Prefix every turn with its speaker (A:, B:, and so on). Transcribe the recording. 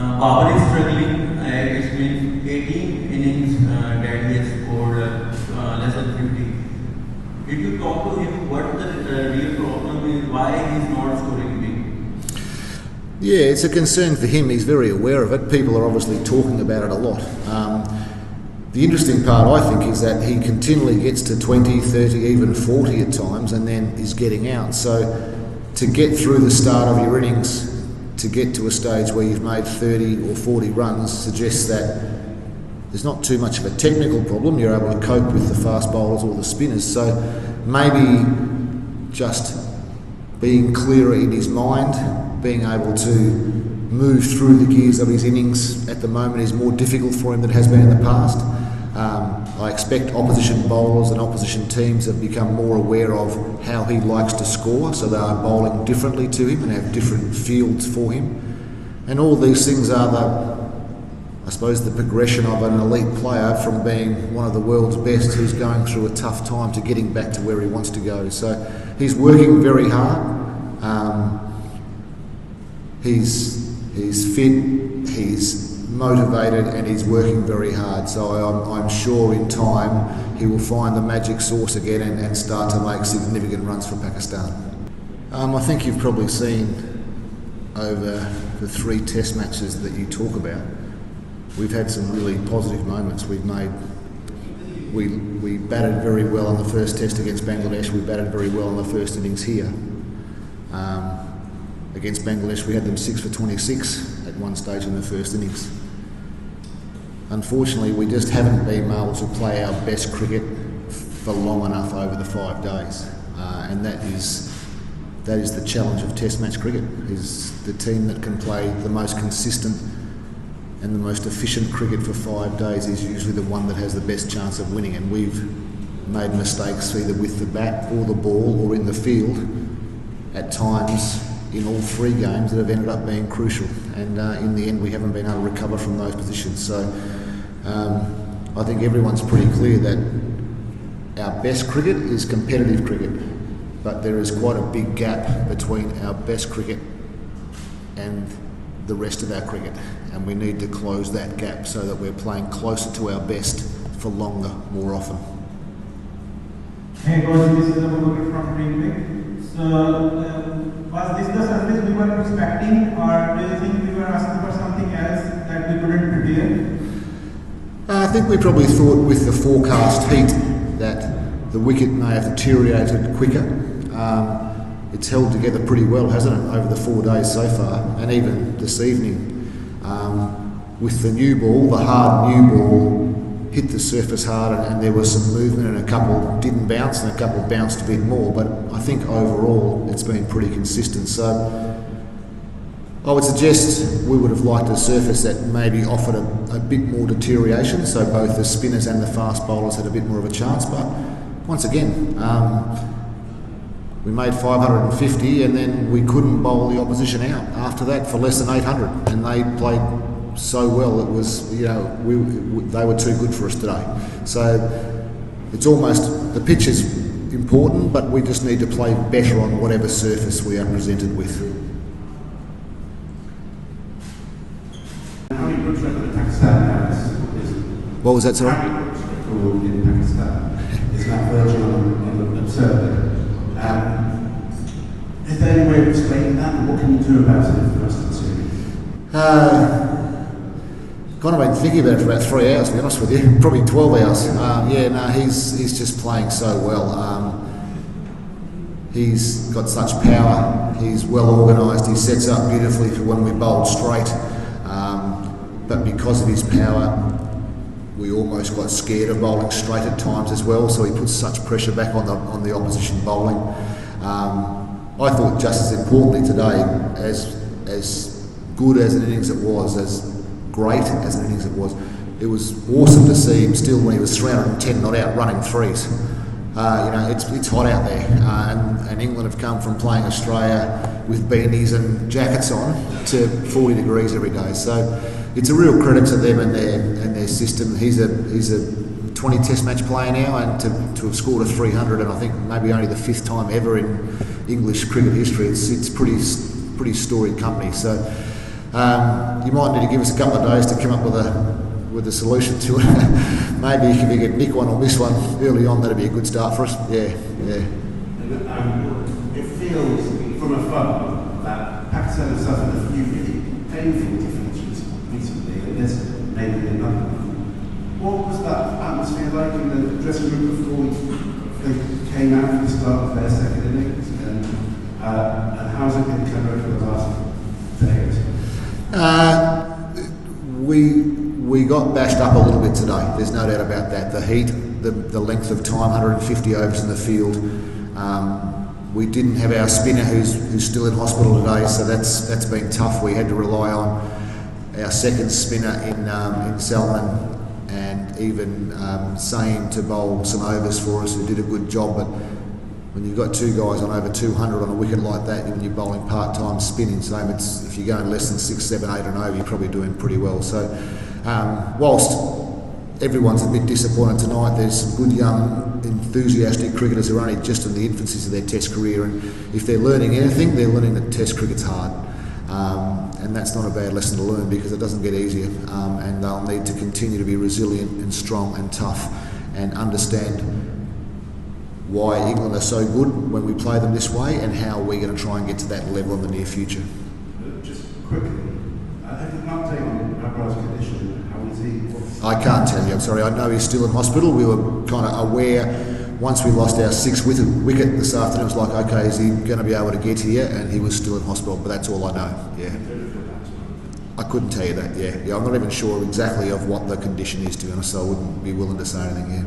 A: Babar is struggling. It's been 18 innings that he has scored less than 50. Did you talk to him what the real problem is, why he's not scoring big?
B: Yeah, it's a concern for him. He's very aware of it. People are obviously talking about it a lot. The interesting part, I think, is that he continually gets to 20, 30, even 40 at times and then is getting out. So to get through the start of your innings, to get to a stage where you've made 30 or 40 runs suggests that there's not too much of a technical problem. You're able to cope with the fast bowlers or the spinners. So maybe just being clearer in his mind, being able to move through the gears of his innings at the moment is more difficult for him than it has been in the past. I expect opposition bowlers and opposition teams have become more aware of how he likes to score, so they are bowling differently to him and have different fields for him. And all these things are the progression of an elite player from being one of the world's best who's going through a tough time to getting back to where he wants to go. So he's working very hard. He's fit, he's motivated, and he's working very hard. So I'm sure in time he will find the magic sauce again and start to make significant runs for Pakistan. I think you've probably seen over the 3 test matches that you talk about, we've had some really positive moments. We batted very well on the first test against Bangladesh. We batted very well in the first innings here. Against Bangladesh, we had them 6 for 26 at one stage in the first innings. Unfortunately, we just haven't been able to play our best cricket for long enough over the 5 days, and that is the challenge of Test match cricket. Is the team that can play the most consistent and the most efficient cricket for 5 days is usually the one that has the best chance of winning. And we've made mistakes either with the bat or the ball or in the field at times in all 3 games that have ended up being crucial, and in the end we haven't been able to recover from those positions. So I think everyone's pretty clear that our best cricket is competitive cricket, but there is quite a big gap between our best cricket and the rest of our cricket, and we need to close that gap so that we're playing closer to our best for longer, more often.
C: Hey coach, this is Brook from Brook. So, was this the surface we were expecting, or do you think we were asking for something else that we couldn't prepare?
B: I think we probably thought with the forecast heat that the wicket may have deteriorated quicker. It's held together pretty well, hasn't it, over the 4 days so far, and even this evening. With the new ball, the hard new ball hit the surface hard, and there was some movement, and a couple didn't bounce and a couple bounced a bit more, but I think overall it's been pretty consistent. So I would suggest we would have liked a surface that maybe offered a bit more deterioration, so both the spinners and the fast bowlers had a bit more of a chance. But once again, we made 550 and then we couldn't bowl the opposition out after that for less than 800, and they played so well, it was, they were too good for us today. So it's almost, the pitch is important, but we just need to play better on whatever surface we are presented with.
D: How many books record Pakistan has?
B: What was that, sorry?
D: How many books record in Pakistan is that version of absurd? Is there any way of explaining that, and what can you do about it for the rest of the series?
B: Kind of been thinking about it for about 3 hours, to be honest with you. Probably 12 hours. He's just playing so well. He's got such power. He's well organised. He sets up beautifully for when we bowl straight. But because of his power, we almost got scared of bowling straight at times as well. So he puts such pressure back on the opposition bowling. I thought just as importantly today, as good as an innings it was, as great as an innings it was awesome to see him still, when he was 310 not out, running threes. It's hot out there, and England have come from playing Australia with beanies and jackets on to 40 degrees every day. So it's a real credit to them and their system. He's a 20 Test match player now, and to have scored a 300, and I think maybe only the 5th time ever in English cricket history. It's pretty storied company. So You might need to give us a couple of days to come up with a solution to it. Maybe if we could nick one or miss one early on, that'd be a good start for us. Yeah.
D: It feels from afar that Pakistan has suffered a few really painful defeats recently, and there's maybe another one. What was that atmosphere like in the dressing room before they came out for the start of their second innings? And how's it been kind of over the last day or so?
B: We got bashed up a little bit today. There's no doubt about that. The heat, the length of time, 150 overs in the field. We didn't have our spinner who's still in hospital today, so that's been tough. We had to rely on our second spinner in Salman and even Sain to bowl some overs for us, who did a good job. But when you've got two guys on over 200 on a wicket like that, when you're bowling part-time spinning, so if you're going less than 6, 7, 8 and over, you're probably doing pretty well. So whilst everyone's a bit disappointed tonight, there's some good young enthusiastic cricketers who are only just in the infancies of their test career, and if they're learning anything, they're learning that test cricket's hard. And that's not a bad lesson to learn, because it doesn't get easier, and they'll need to continue to be resilient and strong and tough and understand why England are so good when we play them this way, and how we're going to try and get to that level in the near future.
D: Just quickly, have an update on Babar's condition. How is he?
B: I can't tell you, I'm sorry. I know he's still in hospital. We were kind of aware once we lost our 6th wicket this afternoon. It was like, okay, is he going to be able to get here? And he was still in hospital, but that's all I know. Yeah, I couldn't tell you that. Yeah, I'm not even sure exactly of what the condition is, to be honest, so I wouldn't be willing to say anything. Yeah.